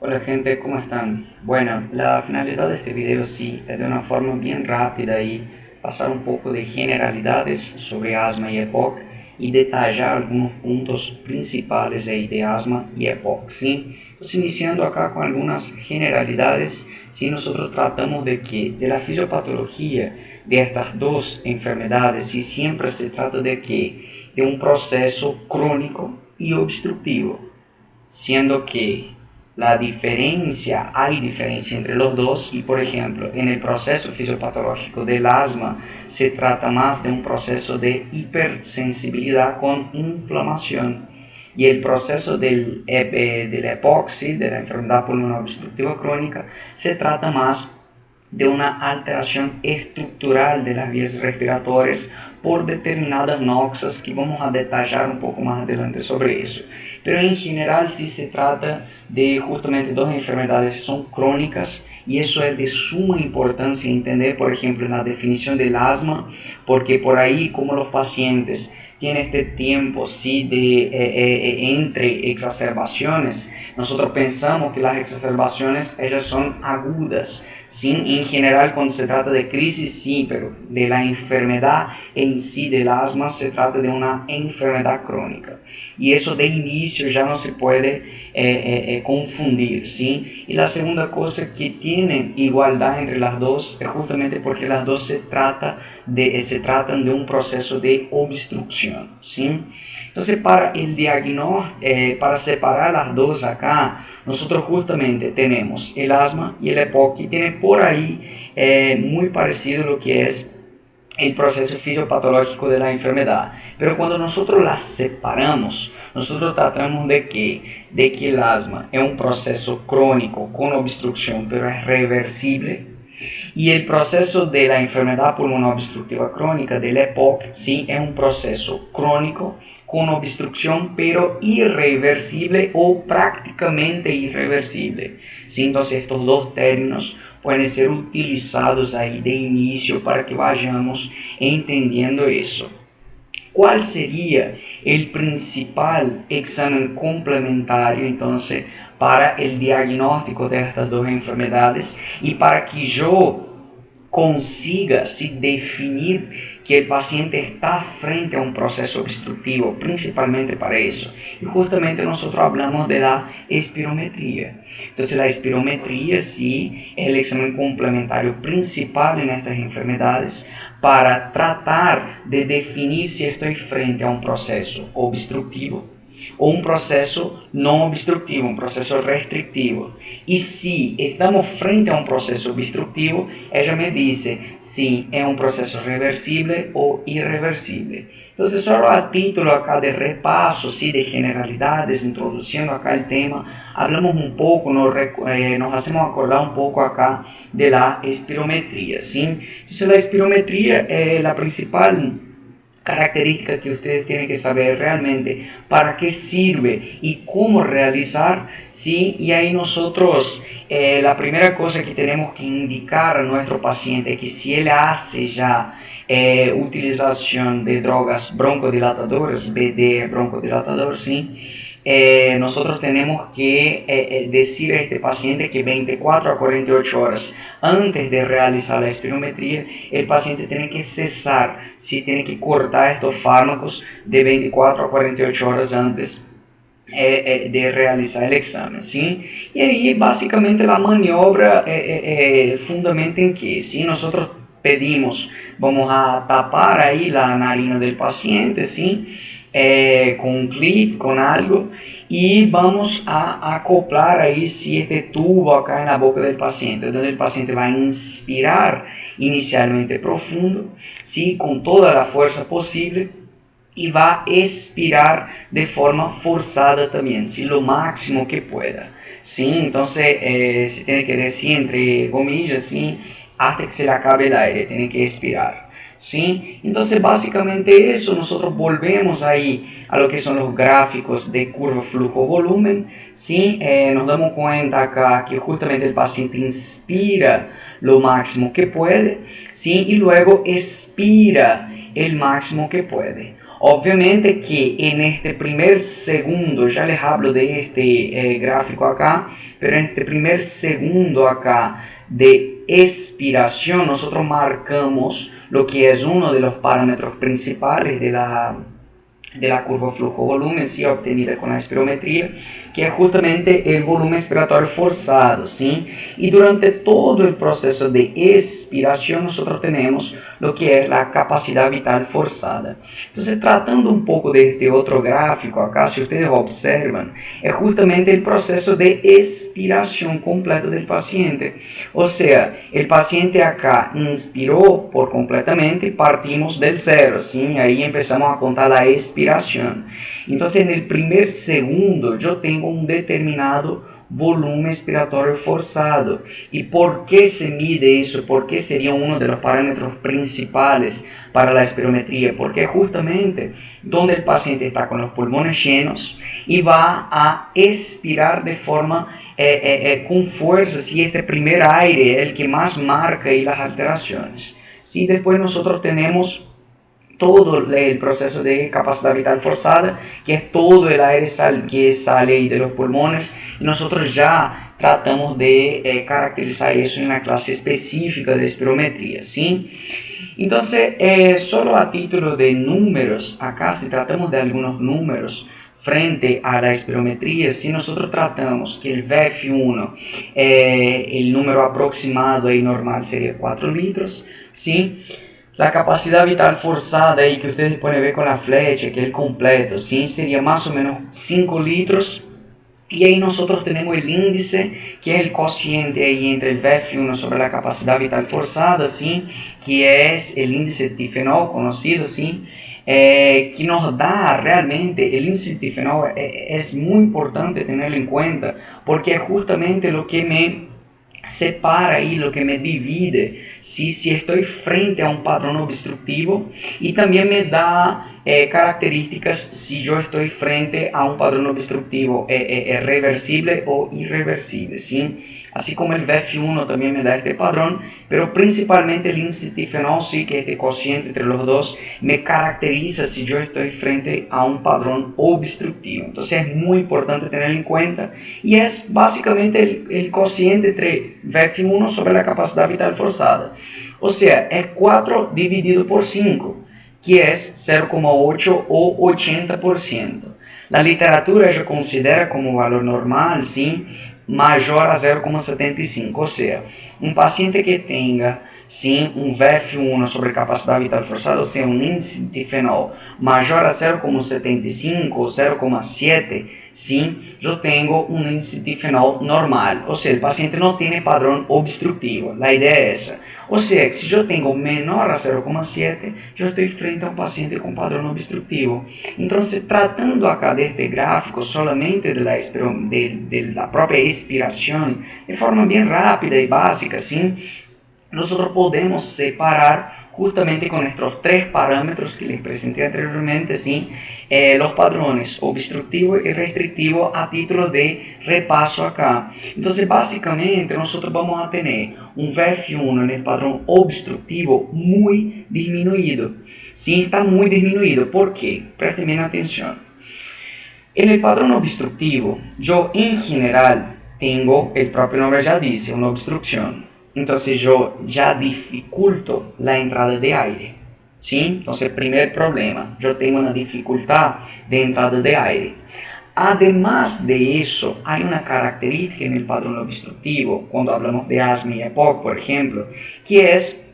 Hola gente, ¿cómo están? Bueno, la finalidad de este video sí es de una forma bien rápida y pasar un poco de generalidades sobre asma y EPOC y detallar algunos puntos principales de asma y EPOC, ¿sí? Entonces iniciando acá con algunas generalidades, si nosotros tratamos de la fisiopatología de estas dos enfermedades, si siempre se trata de un proceso crónico y obstructivo, siendo que hay diferencia entre los dos y, por ejemplo, en el proceso fisiopatológico del asma se trata más de un proceso de hipersensibilidad con inflamación y el proceso del epoxi, de la enfermedad pulmonar obstructiva crónica, se trata más de una alteración estructural de las vías respiratorias por determinadas noxas que vamos a detallar un poco más adelante sobre eso. Pero en general sí se trata de justamente dos enfermedades que son crónicas y eso es de suma importancia entender, por ejemplo, en la definición del asma, porque por ahí como los pacientes tienen este tiempo sí, entre exacerbaciones, nosotros pensamos que las exacerbaciones ellas son agudas. Sí, en general cuando se trata de crisis sí, pero de la enfermedad en sí del asma se trata de una enfermedad crónica. Y eso de inicio ya no se puede confundir, ¿sí? Y la segunda cosa que tienen igualdad entre las dos es justamente porque las dos se tratan de un proceso de obstrucción, ¿sí? Entonces para el diagnóstico, para separar las dos acá, nosotros justamente tenemos el asma y el EPOC que tienen por ahí muy parecido a lo que es el proceso fisiopatológico de la enfermedad. Pero cuando nosotros las separamos, nosotros tratamos de que el asma es un proceso crónico con obstrucción, pero es reversible. Y el proceso de la enfermedad pulmonar obstructiva crónica, del EPOC, sí es un proceso crónico con obstrucción, pero irreversible o prácticamente irreversible. ¿Sí? Entonces estos dos términos pueden ser utilizados ahí de inicio para que vayamos entendiendo eso. ¿Cuál sería el principal examen complementario entonces para el diagnóstico de estas dos enfermedades y para que yo consiga se definir que el paciente está frente a un proceso obstructivo, principalmente para eso? Y justamente nosotros hablamos de la espirometría. Entonces la espirometría sí es el examen complementario principal en estas enfermedades para tratar de definir si estoy frente a un proceso obstructivo o un proceso no obstructivo, un proceso restrictivo. Y si estamos frente a un proceso obstructivo, ella me dice si es un proceso reversible o irreversible. Entonces, solo a título acá de repaso, sí, de generalidades, introduciendo acá el tema, hablamos un poco, nos hacemos acordar un poco acá de la espirometría, ¿sí? Entonces, la espirometría es la principal característica que ustedes tienen que saber realmente para qué sirve y cómo realizar, ¿sí? Y ahí nosotros, la primera cosa que tenemos que indicar a nuestro paciente es que si él hace ya utilización de drogas broncodilatadoras, BD broncodilatador, ¿sí? Nosotros tenemos que decir a este paciente que 24 a 48 horas antes de realizar la espirometría, el paciente tiene que cesar, si tiene que cortar estos fármacos de 24 a 48 horas antes de realizar el examen, ¿sí? Y ahí básicamente la maniobra fundamenta en que si nosotros pedimos, vamos a tapar ahí la narina del paciente, ¿sí? Con un clip, con algo, y vamos a acoplar ahí si este tubo acá en la boca del paciente, donde el paciente va a inspirar inicialmente profundo, ¿sí? Con toda la fuerza posible, y va a expirar de forma forzada también, ¿sí? Lo máximo que pueda, ¿sí? Entonces se tiene que decir entre comillas, ¿sí? Hasta que se le acabe el aire, tiene que expirar, ¿sí? Entonces básicamente eso, nosotros volvemos ahí a lo que son los gráficos de curva flujo-volumen, ¿sí? Nos damos cuenta acá que justamente el paciente inspira lo máximo que puede, ¿sí? Y luego expira el máximo que puede. Obviamente que en este primer segundo, ya les hablo de este gráfico acá, pero en este primer segundo acá de expiración nosotros marcamos lo que es uno de los parámetros principales de la curva flujo-volumen, sí, obtenida con la espirometría, que es justamente el volumen expiratorio forzado, ¿sí? Y durante todo el proceso de expiración nosotros tenemos lo que es la capacidad vital forzada. Entonces, tratando un poco de este otro gráfico acá, si ustedes observan, es justamente el proceso de expiración completa del paciente. O sea, el paciente acá inspiró por completamente, partimos del cero, ¿sí? Ahí empezamos a contar la expiración. Entonces, en el primer segundo yo tengo un determinado volumen expiratorio forzado. ¿Y por qué se mide eso? ¿Por qué sería uno de los parámetros principales para la espirometría? Porque justamente donde el paciente está con los pulmones llenos y va a expirar de forma con fuerza, si este primer aire es el que más marca ahí las alteraciones. Si después nosotros tenemos todo el proceso de capacidad vital forzada, que es todo el aire que sale de los pulmones, y nosotros ya tratamos de caracterizar eso en la clase específica de espirometría, ¿sí? Entonces, solo a título de números, acá si tratamos de algunos números frente a la espirometría, si nosotros tratamos que el VF1, el número aproximado y normal sería 4 litros, ¿sí? La capacidad vital forzada ahí que ustedes pueden ver con la flecha, que es el completo, ¿sí? Sería más o menos 5 litros. Y ahí nosotros tenemos el índice, que es el cociente ahí entre el VF1 sobre la capacidad vital forzada, ¿sí? Que es el índice Tifenol conocido, ¿sí? Que nos da realmente, el índice Tifenol es muy importante tenerlo en cuenta, porque es justamente lo que me separa ahí, lo que me divide si estoy frente a un patrón obstructivo, y también me da características si yo estoy frente a un patrón obstructivo reversible o irreversible, ¿sí? Así como el VF1 también me da este patrón, pero principalmente el índice Tifenol, sí, que este cociente entre los dos me caracteriza si yo estoy frente a un patrón obstructivo. Entonces es muy importante tenerlo en cuenta, y es básicamente el cociente entre VF1 sobre la capacidad vital forzada. O sea, es 4 dividido por 5, que es 0,8 o 80%. La literatura ya considera como valor normal, ¿sí?, mayor a 0,75, o sea, un paciente que tenga, sim, um VF1 sobre capacidade vital forçada, ou seja, um índice de fenol maior a 0,75 ou 0,7, sim, eu tenho um índice de fenol normal, ou seja, o paciente não tem padrão obstrutivo. A ideia é essa. Ou seja, se eu tenho menor a 0,7, eu estou frente a um paciente com padrão obstrutivo. Então, se tratando acá deste gráfico solamente da própria expiração, de forma bem rápida e básica, sim, nosotros podemos separar justamente con estos tres parámetros que les presenté anteriormente, ¿sí? Los padrones obstructivo y restrictivo a título de repaso acá. Entonces, básicamente, nosotros vamos a tener un VF1 en el padrón obstructivo muy disminuido. Sí, está muy disminuido. ¿Por qué? Presten bien atención. En el padrón obstructivo, yo en general tengo, el propio nombre ya dice, una obstrucción. Entonces yo ya dificulto la entrada de aire, ¿sí? Entonces, primer problema, yo tengo una dificultad de entrada de aire. Además de eso, hay una característica en el padrón obstructivo, cuando hablamos de asma y EPOC, por ejemplo, que es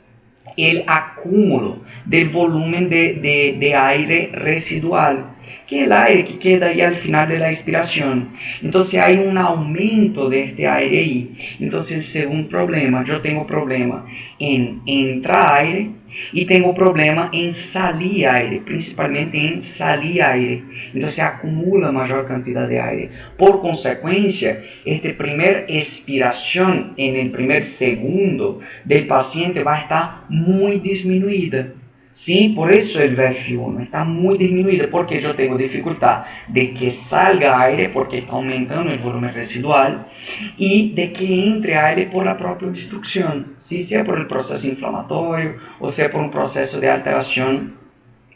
el acúmulo del volumen de aire residual, que es el aire que queda ahí al final de la expiración. Entonces hay un aumento de este aire ahí. Entonces el segundo problema, yo tengo problema en entrar aire y tengo problema en salir aire, principalmente en salir aire. Entonces se acumula mayor cantidad de aire. Por consecuencia, esta primera expiración en el primer segundo del paciente va a estar muy disminuida. Sí, por eso el VF1 está muy disminuido, porque yo tengo dificultad de que salga aire porque está aumentando el volumen residual, y de que entre aire por la propia obstrucción, ¿sí? Sea por el proceso inflamatorio o sea por un proceso de alteración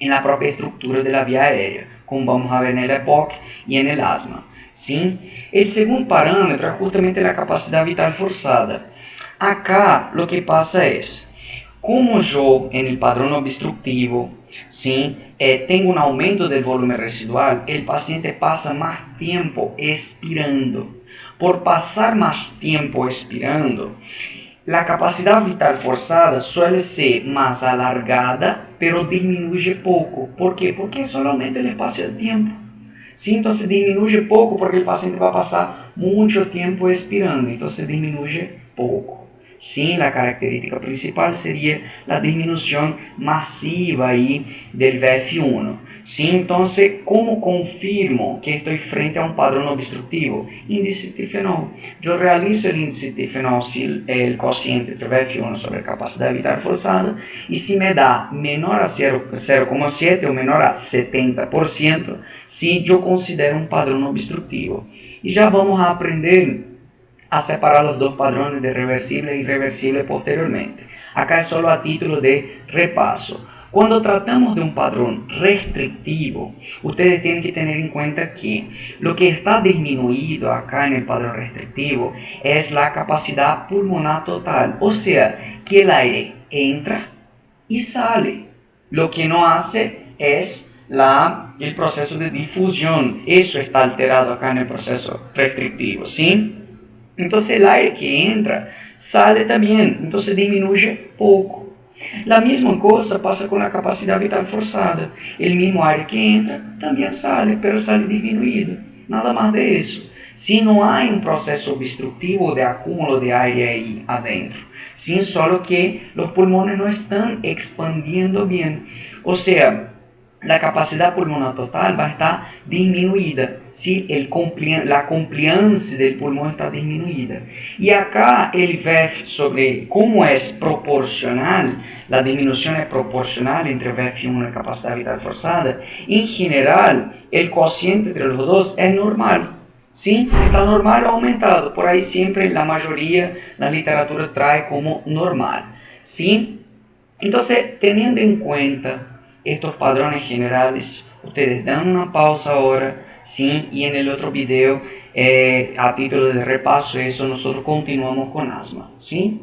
en la propia estructura de la vía aérea, como vamos a ver en el EPOC y en el asma. ¿Sí? El segundo parámetro es justamente la capacidad vital forzada. Acá lo que pasa es, como yo en el padrón obstructivo, ¿sí? Tengo un aumento del volumen residual, el paciente pasa más tiempo expirando. Por pasar más tiempo expirando, la capacidad vital forzada suele ser más alargada, pero disminuye poco. ¿Por qué? Porque solo aumenta el espacio de tiempo. ¿Sí? Entonces disminuye poco porque el paciente va a pasar mucho tiempo expirando, entonces disminuye poco. Sí, la característica principal sería la disminución masiva ahí del VF1. ¿Sí? Entonces, ¿cómo confirmo que estoy frente a un padrón obstructivo? Índice tifenol. Yo realizo el índice tifenol, el cociente entre VF1 sobre capacidad vital forzada, y si me da menor a 0,7 o menor a 70%, si yo considero un padrón obstructivo. Y ya vamos a aprender a separar los dos padrones de reversible e irreversible posteriormente. Acá es solo a título de repaso. Cuando tratamos de un padrón restrictivo, ustedes tienen que tener en cuenta que lo que está disminuido acá en el padrón restrictivo es la capacidad pulmonar total, o sea, que el aire entra y sale. Lo que no hace es el proceso de difusión. Eso está alterado acá en el proceso restrictivo, ¿sí? Entonces el aire que entra sale también, entonces disminuye poco. La misma cosa pasa con la capacidad vital forzada. El mismo aire que entra también sale, pero sale disminuido. Nada más de eso. Si no hay un proceso obstructivo de acúmulo de aire ahí adentro, sin solo que los pulmones no están expandiendo bien. O sea, la capacidad pulmonar total va a estar disminuida si la compliance del pulmón está disminuida. Y acá el VEF sobre cómo es proporcional, la disminución es proporcional entre VEF1 y capacidad vital forzada. En general, el cociente entre los dos es normal. ¿Sí? Está normal o aumentado. Por ahí siempre la mayoría, la literatura trae como normal. ¿Sí? Entonces, teniendo en cuenta estos padrones generales, ustedes dan una pausa ahora, ¿sí? Y en el otro video, a título de repaso, eso nosotros continuamos con asma, ¿sí?